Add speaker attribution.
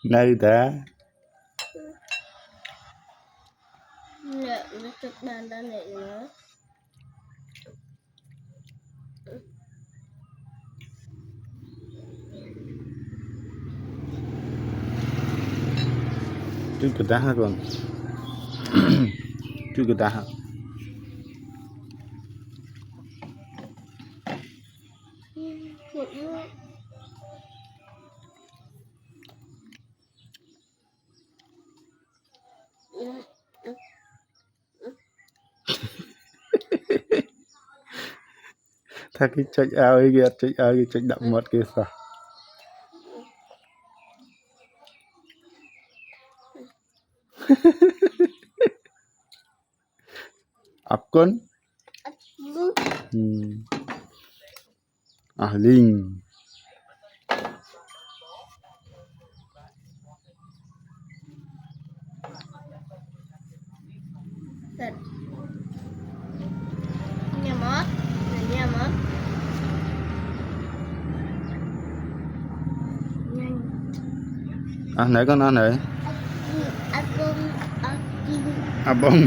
Speaker 1: nơi ta
Speaker 2: nè nó chụp bàn ra này nữa
Speaker 1: chú cái ta còn chú cái ta thay cái chạy ao ấy kìa chạy ao cái chạy đậm mật kia sao ấp con Linh
Speaker 2: nhà mất
Speaker 1: à này con ăn này à bông